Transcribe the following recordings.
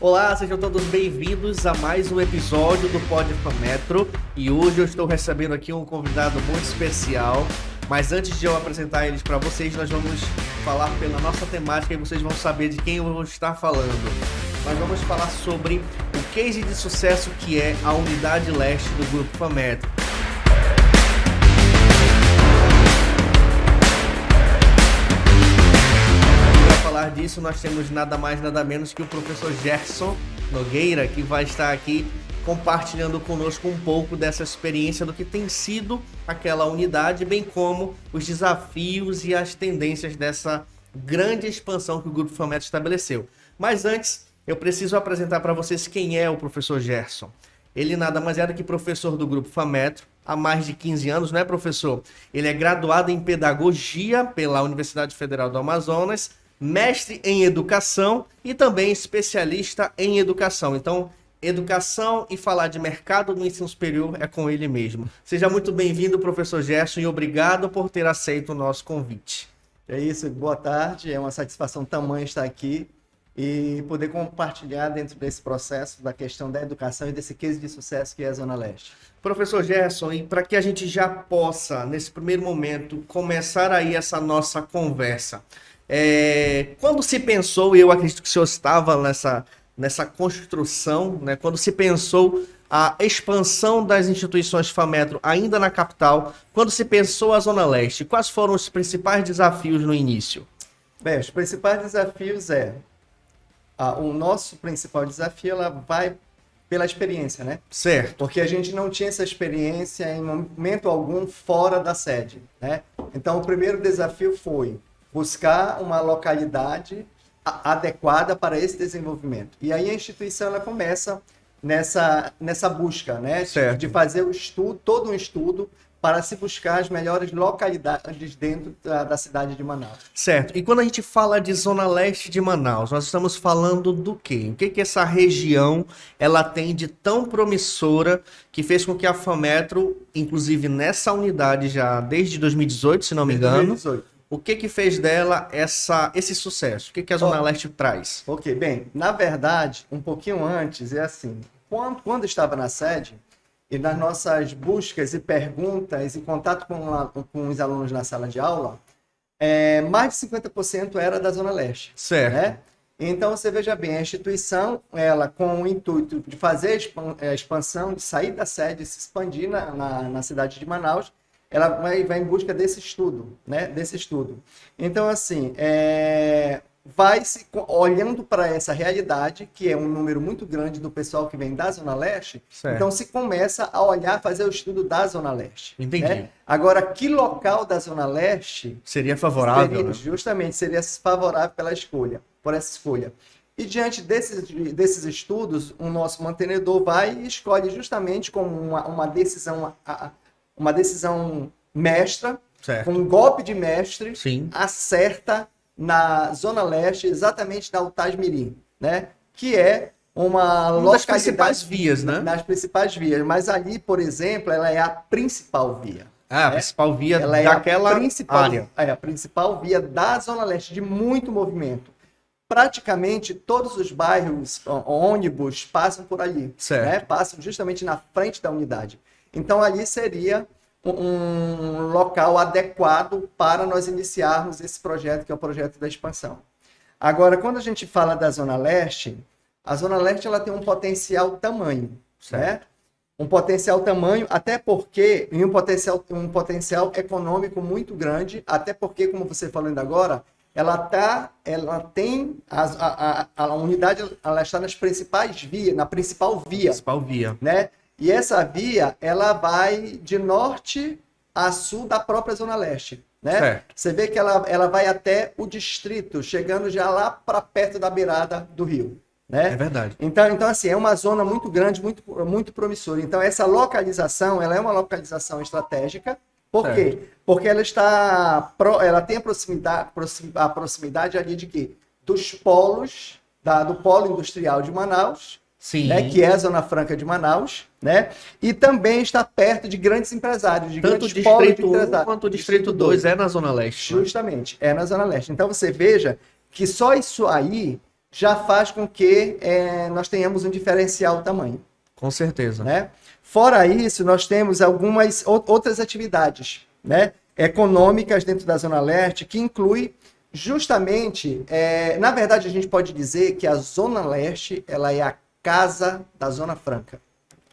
Olá, sejam todos bem-vindos a mais um episódio do Pod Fametro. E hoje eu estou recebendo aqui um convidado muito especial. Mas antes de eu apresentar eles para vocês, nós vamos falar pela nossa temática e vocês vão saber de quem eu vou estar falando. Nós vamos falar sobre o case de sucesso que é a Unidade Leste do Grupo Fametro. Falar disso, nós temos nada mais, nada menos que o professor Gerson Nogueira, que vai estar aqui compartilhando conosco um pouco dessa experiência do que tem sido aquela unidade, bem como os desafios e as tendências dessa grande expansão que o Grupo Fametro estabeleceu. Mas antes, eu preciso apresentar para vocês quem é o professor Gerson. Ele nada mais é do que professor do Grupo Fametro há mais de 15 anos, não é, professor? Ele é graduado em Pedagogia pela Universidade Federal do Amazonas, mestre em educação e também especialista em educação. Então, educação e falar de mercado no ensino superior é com ele mesmo. Seja muito bem-vindo, professor Gerson, e obrigado por ter aceito o nosso convite. É isso, boa tarde, é uma satisfação tamanha estar aqui e poder compartilhar dentro desse processo da questão da educação e desse case de sucesso que é a Zona Leste. Professor Gerson, e para que a gente já possa, nesse primeiro momento, começar aí essa nossa conversa, quando se pensou, e eu acredito que o senhor estava nessa construção, né, quando se pensou a expansão das instituições Fametro ainda na capital, quando se pensou a Zona Leste, quais foram os principais desafios no início? Bem, os principais desafios o nosso principal desafio ela vai pela experiência, né? Certo. Porque a gente não tinha essa experiência em momento algum fora da sede, né? Então, o primeiro desafio foi buscar uma localidade adequada para esse desenvolvimento. E aí a instituição ela começa nessa busca, né? De fazer o estudo, todo um estudo para se buscar as melhores localidades dentro da cidade de Manaus. Certo. E quando a gente fala de Zona Leste de Manaus, nós estamos falando do quê? O que essa região ela tem de tão promissora que fez com que a Fametro, inclusive nessa unidade já desde 2018, se não me engano, 2018. O que fez dela esse sucesso? O que a Zona Leste traz? Ok, bem, na verdade, um pouquinho antes, é assim, quando estava na sede, e nas nossas buscas e perguntas e contato com os alunos na sala de aula, mais de 50% era da Zona Leste. Certo. Né? Então, você veja bem, a instituição, ela com o intuito de fazer a expansão, de sair da sede e se expandir na cidade de Manaus, ela vai em busca desse estudo, né? Desse estudo. Então, assim, vai-se olhando para essa realidade, que é um número muito grande do pessoal que vem da Zona Leste, certo. Então se começa a olhar, fazer o estudo da Zona Leste. Entendi. Né? Agora, que local da Zona Leste seria favorável? Justamente, seria favorável por essa escolha. E diante desses estudos, o nosso mantenedor vai e escolhe justamente como uma decisão mestra, certo. Com um golpe de mestre, sim. Acerta na Zona Leste, exatamente na Altaz Mirim, né? Que é uma localidade... das principais vias, né? Nas principais vias. Mas ali, por exemplo, ela é a principal via. A principal via ela daquela área. É a principal via da Zona Leste, de muito movimento. Praticamente todos os bairros, ônibus, passam por ali. Certo. Né? Passam justamente na frente da unidade. Então, ali seria um local adequado para nós iniciarmos esse projeto, que é o projeto da expansão. Agora, quando a gente fala da Zona Leste, a Zona Leste ela tem um potencial tamanho, certo? Um potencial tamanho, até porque, e um potencial econômico muito grande, até porque, como você falou ainda agora, a unidade ela está nas principais vias, na principal via. Principal via. Né? E essa via, ela vai de norte a sul da própria Zona Leste, né? Certo. Você vê que ela vai até o distrito, chegando já lá para perto da beirada do rio, né? É verdade. Então assim, é uma zona muito grande, muito promissora. Então, essa localização, ela é uma localização estratégica. Por quê? Porque ela tem a proximidade ali de quê? Dos polos, do polo industrial de Manaus, sim. Né, que é a Zona Franca de Manaus, né? E também está perto de grandes empresários, de tanto grandes polos de empresários. Quanto o Distrito 2 é na Zona Leste. Justamente, é na Zona Leste. Então você veja que só isso aí já faz com que nós tenhamos um diferencial tamanho. Com certeza. Né? Fora isso, nós temos algumas outras atividades, né, econômicas dentro da Zona Leste, que inclui justamente, na verdade, a gente pode dizer que a Zona Leste ela é a casa da Zona Franca.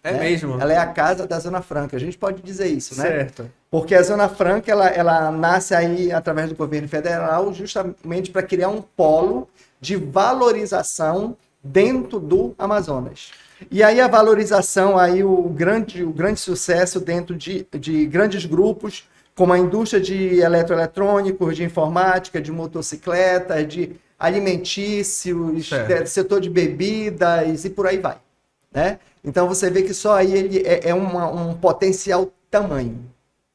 É né? mesmo? Ela é a casa da Zona Franca, a gente pode dizer isso, né? Certo. Porque a Zona Franca, ela nasce aí através do governo federal justamente para criar um polo de valorização dentro do Amazonas. E aí a valorização, aí o grande sucesso dentro de grandes grupos, como a indústria de eletroeletrônicos, de informática, de motocicletas, de alimentícios, setor de bebidas e por aí vai. Né? Então você vê que só aí ele é um potencial tamanho.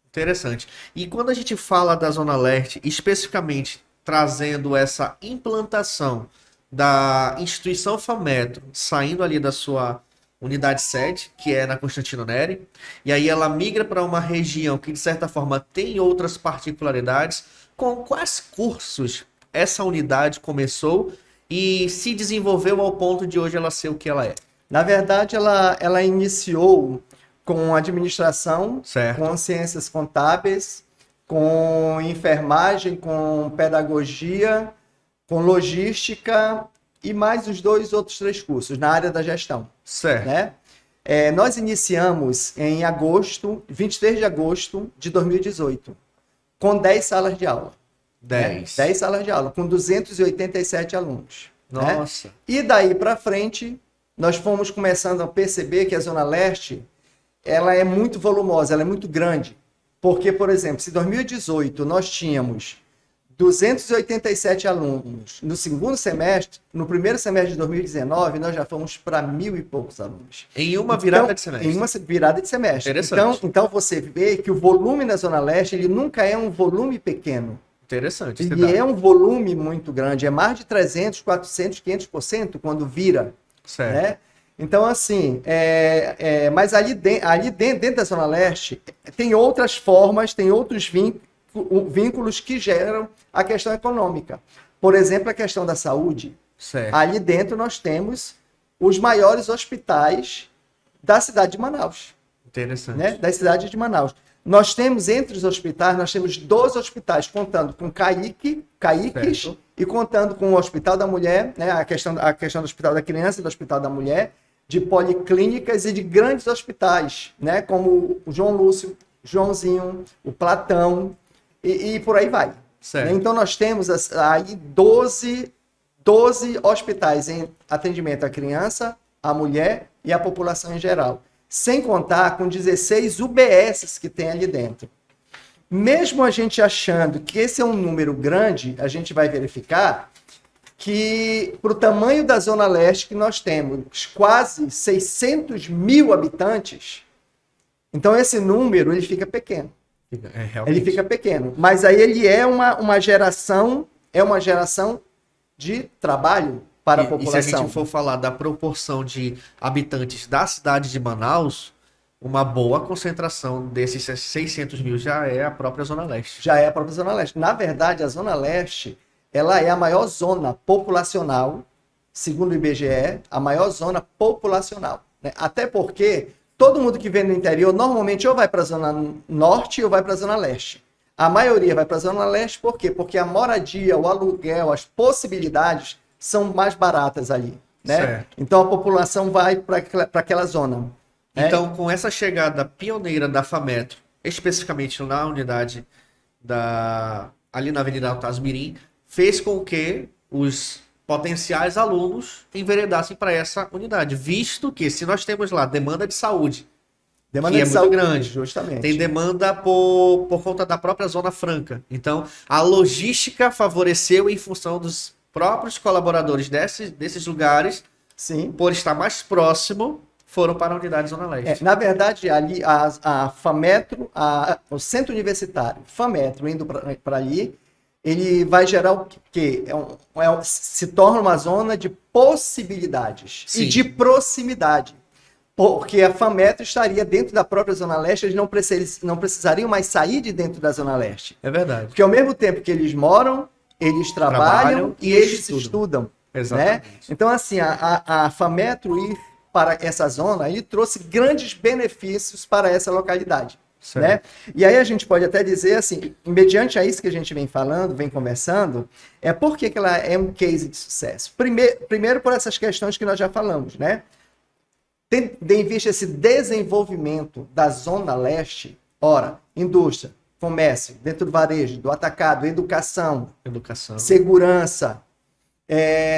Interessante. E quando a gente fala da Zona Leste, especificamente trazendo essa implantação da instituição FAMetro, saindo ali da sua unidade sede, que é na Constantino Neri, e aí ela migra para uma região que, de certa forma, tem outras particularidades. Com quais cursos essa unidade começou e se desenvolveu ao ponto de hoje ela ser o que ela é? Na verdade, ela iniciou com administração, certo, com ciências contábeis, com enfermagem, com pedagogia, com logística e mais os 2 outros 3 cursos na área da gestão. Certo. Né? Nós iniciamos em 23 de agosto de 2018, com 10 salas de aula. 10. 10 salas de aula, com 287 alunos. Nossa. Né? E daí para frente, nós fomos começando a perceber que a Zona Leste ela é muito volumosa, ela é muito grande. Porque, por exemplo, se em 2018 nós tínhamos 287 alunos, no segundo semestre, no primeiro semestre de 2019, nós já fomos para 1.000 e poucos alunos. Em uma virada de semestre. Em uma virada de semestre. Interessante. Então você vê que o volume na Zona Leste ele nunca é um volume pequeno. Interessante. Ele é um volume muito grande, é mais de 300, 400, 500% quando vira. Certo. Né? Então, assim, mas ali dentro da Zona Leste tem outras formas, tem outros vínculos que geram a questão econômica. Por exemplo, a questão da saúde. Certo. Ali dentro nós temos os maiores hospitais da cidade de Manaus. Interessante. Né? Da cidade de Manaus. Nós temos, entre os hospitais, nós temos 12 hospitais, contando com CAICs certo, e contando com o Hospital da Mulher, né? a questão do Hospital da Criança e do Hospital da Mulher, de policlínicas e de grandes hospitais, né? Como o João Lúcio, Joãozinho, o Platão e por aí vai. Certo. Então nós temos aí 12 hospitais em atendimento à criança, à mulher e à população em geral. Sem contar com 16 UBSs que tem ali dentro. Mesmo a gente achando que esse é um número grande, a gente vai verificar que, para o tamanho da Zona Leste, que nós temos quase 600 mil habitantes, então esse número ele fica pequeno. Ele fica pequeno. Mas aí ele é uma geração de trabalho para a população. E se a gente for falar da proporção de habitantes da cidade de Manaus, uma boa concentração desses 600 mil já é a própria Zona Leste. Já é a própria Zona Leste. Na verdade, a Zona Leste ela é a maior zona populacional, segundo o IBGE, a maior zona populacional. Né? Até porque todo mundo que vem do interior, normalmente ou vai para a Zona Norte ou vai para a Zona Leste. A maioria vai para a Zona Leste, por quê? Porque a moradia, o aluguel, as possibilidades são mais baratas ali. Né? Certo. Então a população vai para aquela zona. Então, com essa chegada pioneira da FAMetro, especificamente na unidade ali na Avenida Altasmirim, fez com que os potenciais alunos enveredassem para essa unidade, visto que se nós temos lá demanda de saúde, que é muito grande, justamente. Tem demanda por conta da própria Zona Franca. Então, a logística favoreceu em função dos próprios colaboradores desses lugares, sim, por estar mais próximo, foram para a unidade Zona Leste. Na verdade, ali a FAMetro, o centro universitário FAMetro indo para ali, ele vai gerar o quê? Se torna uma zona de possibilidades. Sim. E de proximidade. Porque a FAMetro estaria dentro da própria Zona Leste, eles não precisariam mais sair de dentro da Zona Leste. É verdade. Porque ao mesmo tempo que eles moram, eles trabalham e eles estudam. Exatamente. Né? Então, assim, a Fametro ir para essa zona aí trouxe grandes benefícios para essa localidade. Né? E aí a gente pode até dizer assim, mediante a isso que a gente vem falando, vem conversando, por que ela é um case de sucesso? Primeiro por essas questões que nós já falamos, né? Tendo em vista esse desenvolvimento da Zona Leste, ora, indústria, comércio, dentro do varejo, do atacado, educação, segurança,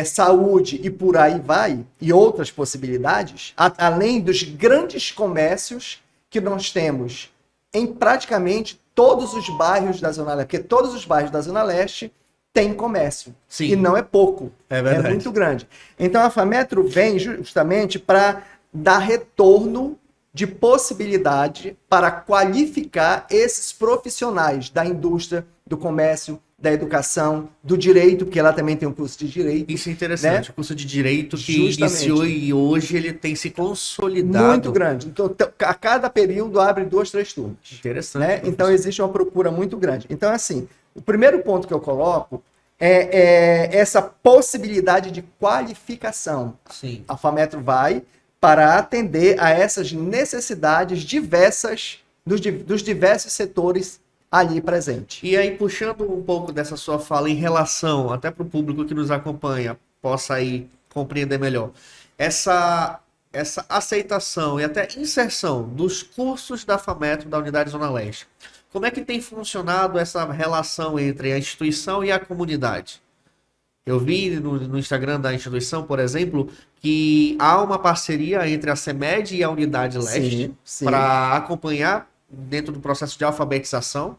saúde e por aí vai, e outras possibilidades, além dos grandes comércios que nós temos em praticamente todos os bairros da Zona Leste, porque todos os bairros da Zona Leste têm comércio. Sim. E não é pouco, é verdade. Muito grande. Então a Fametro vem justamente para dar retorno de possibilidade para qualificar esses profissionais da indústria, do comércio, da educação, do direito, porque ela também tem um curso de direito. Isso é interessante, né? O curso de direito que Justamente. iniciou e hoje ele tem se consolidado. Muito grande. Então, a cada período abre 2, 3 turmas. Interessante. Né? Então, existe uma procura muito grande. Então, assim, o primeiro ponto que eu coloco é essa possibilidade de qualificação. Sim. A Fametro vai para atender a essas necessidades diversas dos diversos setores ali presente. E aí, puxando um pouco dessa sua fala em relação, até para o público que nos acompanha, possa aí compreender melhor, essa aceitação e até inserção dos cursos da Fametro da Unidade Zona Leste. Como é que tem funcionado essa relação entre a instituição e a comunidade? Eu vi no Instagram da instituição, por exemplo, que há uma parceria entre a CEMED e a Unidade Leste para acompanhar dentro do processo de alfabetização.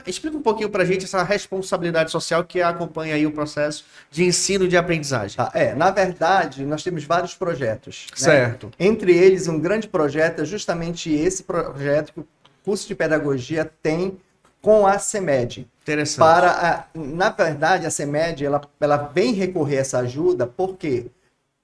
Explica um pouquinho para a gente essa responsabilidade social que acompanha aí o processo de ensino e de aprendizagem. Na verdade, nós temos vários projetos. Certo. Né? Entre eles, um grande projeto é justamente esse projeto que o curso de pedagogia tem com a CEMED. Interessante. Na verdade, a CEMED ela vem recorrer a essa ajuda, por quê?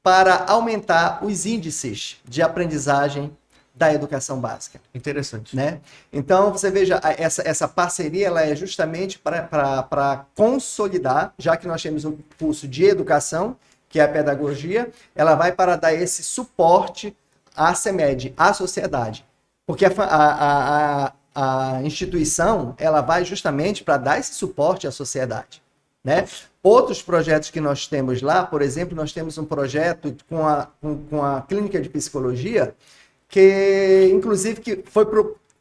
Para aumentar os índices de aprendizagem da educação básica. Interessante. Né? Então, você veja, essa parceria ela é justamente para consolidar, já que nós temos um curso de educação, que é a pedagogia, ela vai para dar esse suporte à CEMED, à sociedade. Porque a instituição ela vai justamente para dar esse suporte à sociedade. Né? Outros projetos que nós temos lá, por exemplo, nós temos um projeto com a clínica de psicologia, que inclusive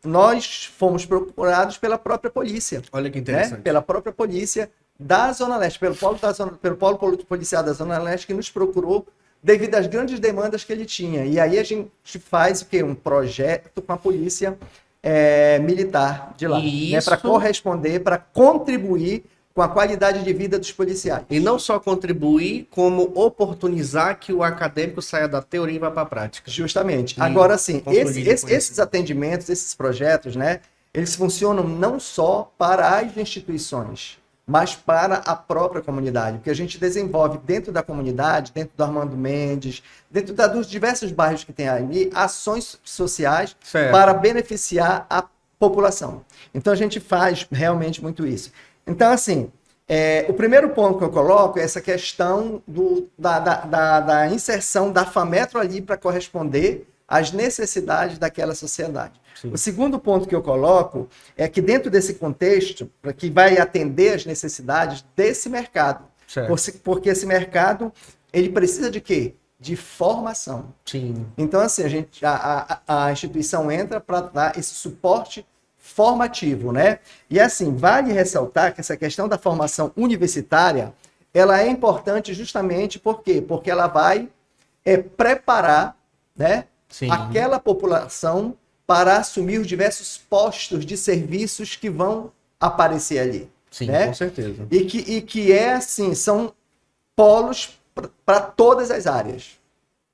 nós fomos procurados pela própria polícia. Olha que interessante. Né? Pela própria polícia da Zona Leste, pelo polo policial da Zona Leste, que nos procurou devido às grandes demandas que ele tinha. E aí a gente faz o quê? Um projeto com a polícia militar de lá, né? Para corresponder, para contribuir com a qualidade de vida dos policiais. E não só contribuir, como oportunizar que o acadêmico saia da teoria e vá para a prática. Justamente. Agora, sim, esses atendimentos, esses projetos, né, eles funcionam não só para as instituições, mas para a própria comunidade, porque a gente desenvolve dentro da comunidade, dentro do Armando Mendes, dentro dos diversos bairros que tem ali, ações sociais para beneficiar a população. Então, a gente faz realmente muito isso. Então, assim, o primeiro ponto que eu coloco é essa questão da inserção da Fametro ali para corresponder às necessidades daquela sociedade. Sim. O segundo ponto que eu coloco é que dentro desse contexto, para que vai atender às necessidades desse mercado. Porque esse mercado, ele precisa de quê? De formação. Sim. Então, assim, a instituição entra para dar esse suporte formativo, né? E assim, vale ressaltar que essa questão da formação universitária, ela é importante justamente por quê? Porque ela vai preparar, né, aquela população para assumir os diversos postos de serviços que vão aparecer ali. Sim, né? Com certeza. E que assim, são polos para todas as áreas.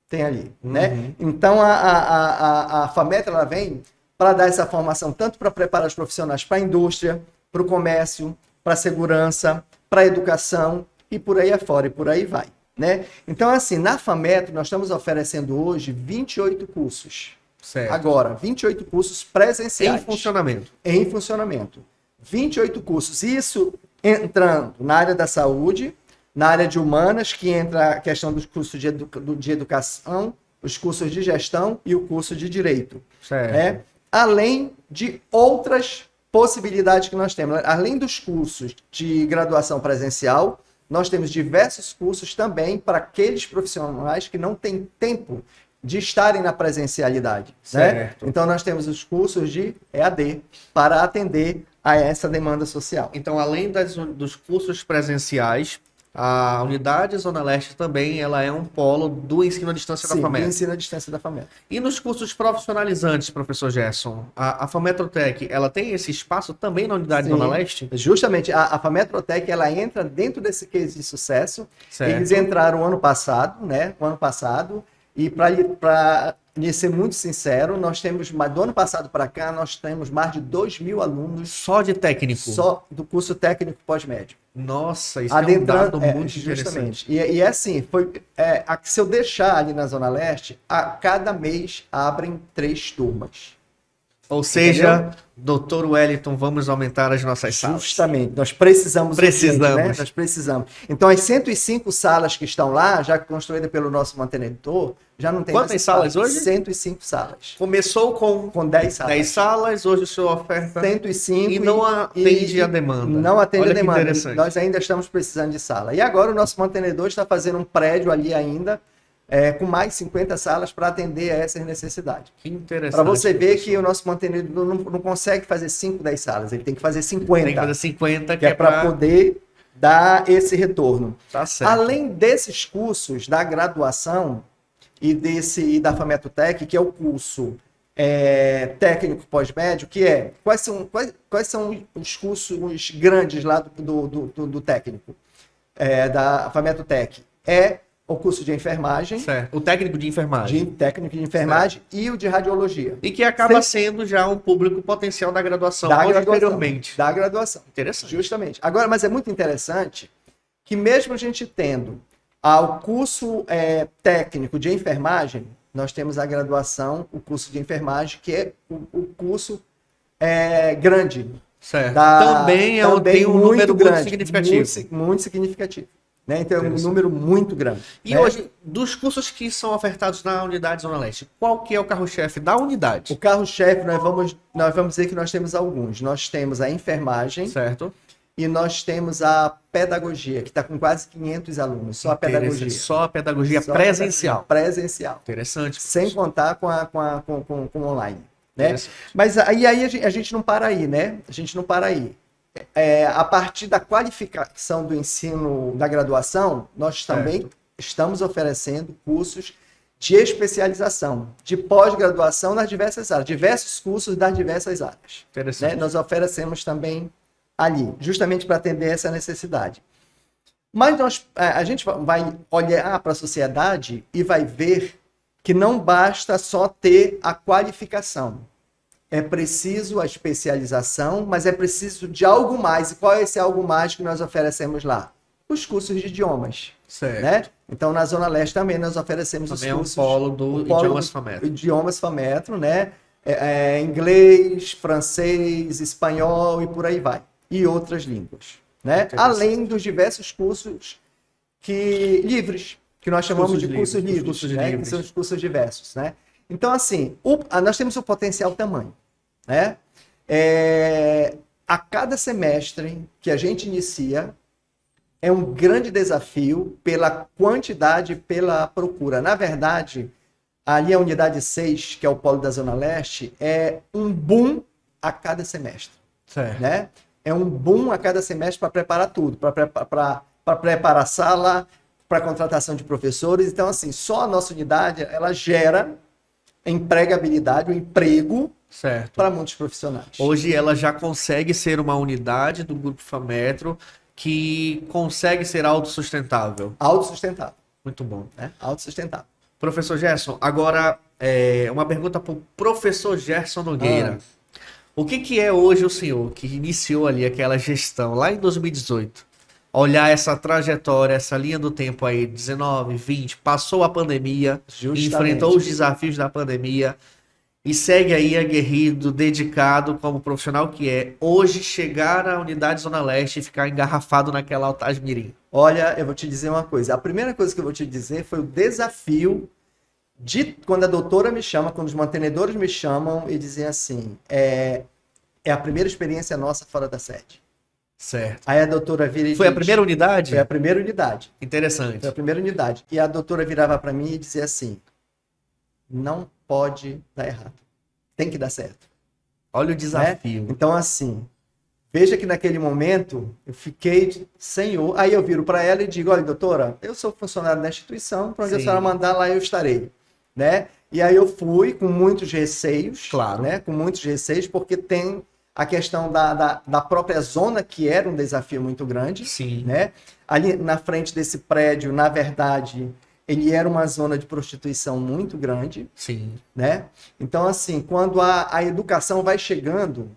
Tem ali, né? Então, a Fametro, ela vem para dar essa formação tanto para preparar os profissionais para a indústria, para o comércio, para a segurança, para a educação e por aí afora, e por aí vai. Né? Então, assim, na Fametro, nós estamos oferecendo hoje 28 cursos. Certo. Agora, 28 cursos presenciais. Em funcionamento. Em funcionamento. 28 cursos. Isso entrando na área da saúde, Na área de humanas, que entra a questão dos cursos de educação, os cursos de gestão e o curso de direito. Certo. Né? Além de outras possibilidades que nós temos. Além dos cursos de graduação presencial, nós temos diversos cursos também para aqueles profissionais que não têm tempo de estarem na presencialidade. Né? Então, nós temos os cursos de EAD para atender a essa demanda social. Então, além dos cursos presenciais, a unidade Zona Leste também ela é um polo do ensino à distância da FAMETRO. Do ensino à distância da FAMETRO. E nos cursos profissionalizantes, professor Gerson, a FAMETROTEC, ela tem esse espaço também na unidade Zona Leste? Justamente, a FAMETROTEC, ela entra dentro desse case de sucesso. Certo. Eles entraram ano passado, né? O ano passado, e para ser muito sincero, nós temos, do ano passado para cá, nós temos mais de 2.000 alunos. Só de técnico? Só do curso técnico pós-médio. Nossa, isso é um dado muito interessante. E é assim, se eu deixar ali na Zona Leste, a cada mês abrem 3 turmas. Ou seja, doutor Wellington, vamos aumentar as nossas salas. Justamente, nós precisamos. Precisamos. Né? Nós precisamos. Então, as 105 salas que estão lá, já construídas pelo nosso mantenedor, já não tem mais. Quantas salas hoje? 105 salas. Começou com 10 salas. 10 salas, hoje o senhor oferta 105 e não atende a demanda. Não atende Olha a demanda. Interessante. Nós ainda estamos precisando de sala. E agora o nosso mantenedor está fazendo um prédio ali ainda, com mais 50 salas para atender a essas necessidades. Que interessante. Para você ver que o nosso mantenedor não consegue fazer 5, 10 salas, ele tem que fazer 50. Tem que fazer 50, que é para poder dar esse retorno. Tá certo. Além desses cursos da graduação e da FAMETROTEC, que é o curso técnico pós-médio, que quais são os cursos grandes lá do técnico, da FAMETROTEC? O curso de enfermagem. Certo. O técnico de enfermagem. Técnico de enfermagem e o de radiologia. E que acaba sendo já um público potencial da graduação. Anteriormente. Da graduação. Interessante. Justamente. Agora, mas é muito interessante que mesmo a gente tendo o curso técnico de enfermagem, nós temos a graduação, o curso de enfermagem, que é o curso grande. Certo. Também tem um número grande, muito significativo. Muito significativo. Né? Então, é um número muito grande. E hoje, dos cursos que são ofertados na unidade Zona Leste, qual que é o carro-chefe da unidade? O carro-chefe, nós vamos dizer que nós temos alguns. Nós temos a enfermagem. Certo. E nós temos a pedagogia, que está com quase 500 alunos. Só a pedagogia. Só a pedagogia presencial. Presencial. Interessante. Sem contar com o online. Né? Mas aí a gente não para aí, né? A gente não para aí. A partir da qualificação do ensino da graduação, nós também estamos oferecendo cursos de especialização, de pós-graduação nas diversas áreas, diversos cursos das diversas áreas. Interessante. Né? Nós oferecemos também ali, justamente para atender essa necessidade. Mas a gente vai olhar para a sociedade e vai ver que não basta só ter a qualificação. É preciso a especialização, mas é preciso de algo mais. E qual é esse algo mais que nós oferecemos lá? Os cursos de idiomas. Certo. Né? Então, na Zona Leste também nós oferecemos também os cursos. É um polo do Idiomas FAMETRO. Idiomas FAMETRO, né? Inglês, francês, espanhol e por aí vai. E outras línguas. Né? Além dos diversos cursos livres, que nós chamamos de cursos livres, né? Que são os cursos diversos. Né? Então, assim, nós temos o potencial tamanho. Né? A cada semestre que a gente inicia, é um grande desafio pela quantidade e pela procura. Na verdade, ali a unidade 6, que é o polo da Zona Leste, é um boom a cada semestre. Certo. Né? É um boom a cada semestre para preparar tudo, para preparar a sala, para contratação de professores. Então, assim, só a nossa unidade, ela gera empregabilidade, o emprego para muitos profissionais. Hoje ela já consegue ser uma unidade do Grupo FAMETRO que consegue ser autossustentável. Autossustentável. Muito bom. Né? Autossustentável. Professor Gerson, agora uma pergunta para o professor Gerson Nogueira. O que é hoje o senhor que iniciou ali aquela gestão lá em 2018? Olhar essa trajetória, essa linha do tempo aí, 19, 20, passou a pandemia, enfrentou os desafios da pandemia e segue aí aguerrido, dedicado como profissional que é, hoje chegar à unidade Zona Leste e ficar engarrafado naquela Altaz Mirim? Olha, eu vou te dizer uma coisa. A primeira coisa que eu vou te dizer foi o desafio de quando a doutora me chama, quando os mantenedores me chamam e dizem assim, é a primeira experiência nossa fora da sede. Certo. Aí a doutora vira e Foi a diz, primeira unidade? foi a primeira unidade. Interessante. Foi a primeira unidade. E a doutora virava para mim e dizia assim, não pode dar errado. Tem que dar certo. Olha o Né? desafio. Então, assim, veja que naquele momento eu fiquei, Senhor. Aí eu viro para ela e digo, olha, doutora, eu sou funcionário da instituição, para onde a Sim. senhora mandar, lá eu estarei. Né? E aí eu fui com muitos receios, Claro. né? Com muitos receios, porque tem a questão da própria zona, que era um desafio muito grande. Sim. Né? Ali na frente desse prédio, na verdade, ele era uma zona de prostituição muito grande. Sim. Né? Então, assim, quando a educação vai chegando,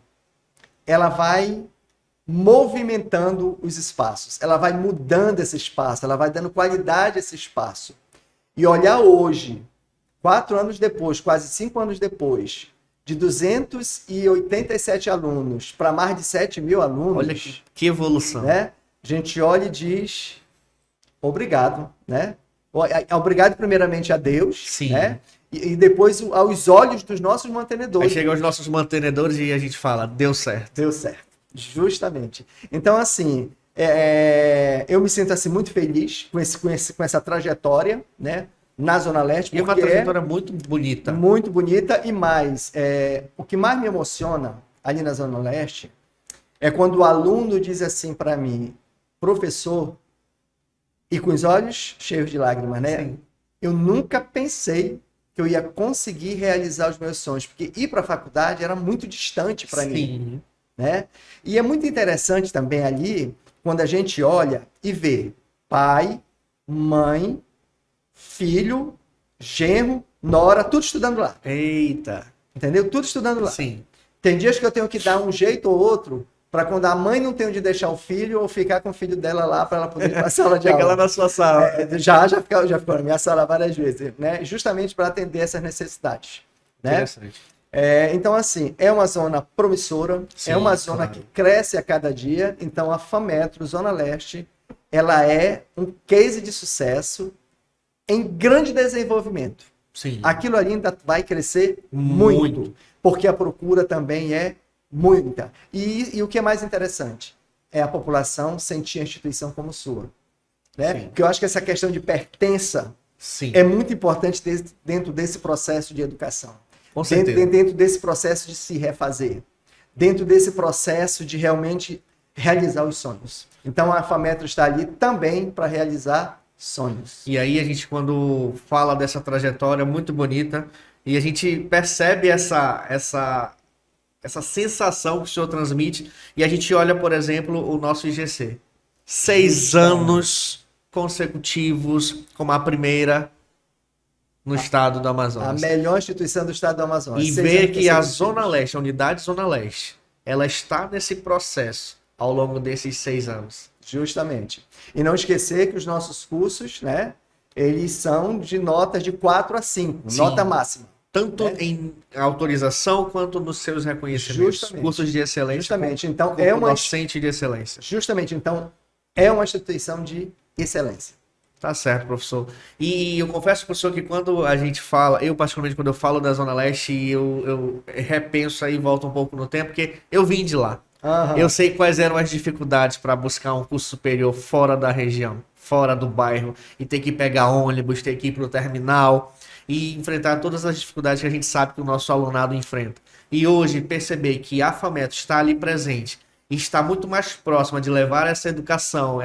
ela vai movimentando os espaços, ela vai mudando esse espaço, ela vai dando qualidade a esse espaço. E olhar hoje, 4 anos depois, quase 5 anos depois, de 287 alunos para mais de 7.000 alunos, Olha que evolução. né? A gente olha e diz obrigado, né? Obrigado primeiramente a Deus, Sim. né? E depois aos olhos dos nossos Aí mantenedores. chegam os nossos mantenedores e a gente fala, deu certo. Deu certo, justamente. Então, assim, eu me sinto assim, muito feliz com essa trajetória, né? Na Zona Leste, E é uma porque trajetória muito bonita. muito bonita e mais, o que mais me emociona ali na Zona Leste é quando o aluno diz assim para mim, professor, e com os olhos cheios de lágrimas, né? Sim. Eu nunca pensei que eu ia conseguir realizar os meus sonhos, porque ir para a faculdade era muito distante para mim, Sim. né? E é muito interessante também ali, quando a gente olha e vê pai, mãe, filho, genro, nora, tudo estudando lá, Eita. entendeu? Tudo estudando lá. Sim. Tem dias que eu tenho que dar um jeito ou outro para quando a mãe não tem onde deixar o filho ou ficar com o filho dela lá para ela poder ir para a sala de Fica lá aula. na sua sala. Já ficou na minha sala várias vezes, né? Justamente para atender essas necessidades, né? Interessante. Então, assim, é uma zona promissora, Sim, é uma zona claro. que cresce a cada dia. Então, a FAMetro, Zona Leste, ela é um case de sucesso em grande desenvolvimento. Sim. Aquilo ali ainda vai crescer muito, porque a procura também é muita. E o que é mais interessante é a população sentir a instituição como sua. Né? Sim. Porque eu acho que essa questão de pertença Sim. é muito importante dentro desse processo de educação. Com certeza. Dentro desse processo de se refazer. Dentro desse processo de realmente realizar os sonhos. Então a FAMetro está ali também para realizar sonhos. E aí a gente, quando fala dessa trajetória muito bonita, e a gente percebe essa sensação que o senhor transmite, e a gente olha, por exemplo, o nosso IGC. 6 anos consecutivos como a primeira no estado do A Amazonas. melhor instituição do estado do Amazonas. E 6 ver anos que a consecutivos. Zona Leste, a unidade Zona Leste, ela está nesse processo ao longo desses 6 anos. Justamente. E não esquecer que os nossos cursos, né, eles são de notas de 4 a 5, Sim. nota máxima. Tanto em autorização quanto nos seus reconhecimentos. Justamente. Cursos de excelência. Justamente. Então, como docente de excelência. Justamente. Então, é uma instituição de excelência. Tá certo, professor. E eu confesso, professor, que quando a gente fala, eu particularmente quando eu falo da Zona Leste, eu repenso aí, volto um pouco no tempo, porque eu vim de lá. Aham. Eu sei quais eram as dificuldades para buscar um curso superior fora da região, fora do bairro, e ter que pegar ônibus, ter que ir para o terminal e enfrentar todas as dificuldades que a gente sabe que o nosso alunado enfrenta. E hoje perceber que a FAMetro está ali presente e está muito mais próxima de levar essa educação,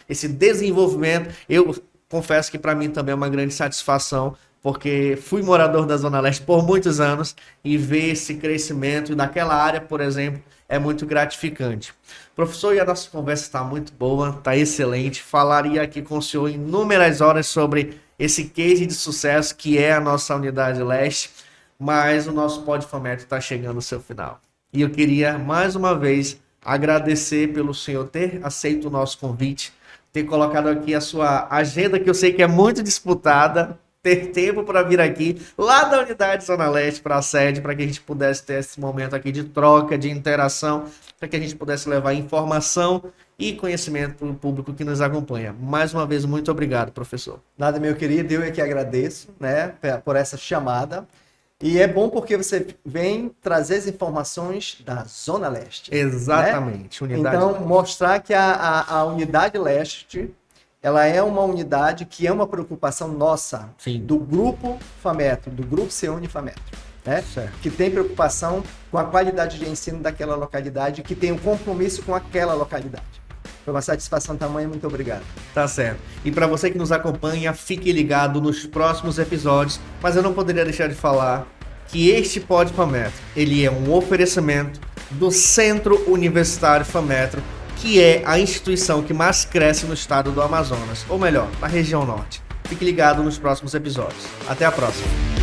esse desenvolvimento, eu confesso que para mim também é uma grande satisfação, porque fui morador da Zona Leste por muitos anos e ver esse crescimento daquela área, por exemplo, é muito gratificante. Professor, e a nossa conversa está muito boa, está excelente. Falaria aqui com o senhor inúmeras horas sobre esse case de sucesso que é a nossa Unidade Leste, mas o nosso Pod FAMetro está chegando ao seu final. E eu queria, mais uma vez, agradecer pelo senhor ter aceito o nosso convite, ter colocado aqui a sua agenda, que eu sei que é muito disputada, ter tempo para vir aqui lá da unidade Zona Leste para a sede, para que a gente pudesse ter esse momento aqui de troca, de interação, para que a gente pudesse levar informação e conhecimento para o público que nos acompanha. Mais uma vez, muito obrigado, professor. Nada, meu querido, eu é que agradeço, né, por essa chamada. E é bom porque você vem trazer as informações da Zona Leste. Exatamente. Né? Então, mostrar que a Unidade Leste, ela é uma unidade que é uma preocupação nossa, Sim. do Grupo FAMetro, do Grupo CEUNI FAMetro, né? Certo. Que tem preocupação com a qualidade de ensino daquela localidade, que tem um compromisso com aquela localidade. Foi uma satisfação tamanha, muito obrigado. Tá certo. E para você que nos acompanha, fique ligado nos próximos episódios, mas eu não poderia deixar de falar que este Pod FAMetro, ele é um oferecimento do Centro Universitário FAMetro, que é a instituição que mais cresce no estado do Amazonas, ou melhor, na região norte. Fique ligado nos próximos episódios. Até a próxima.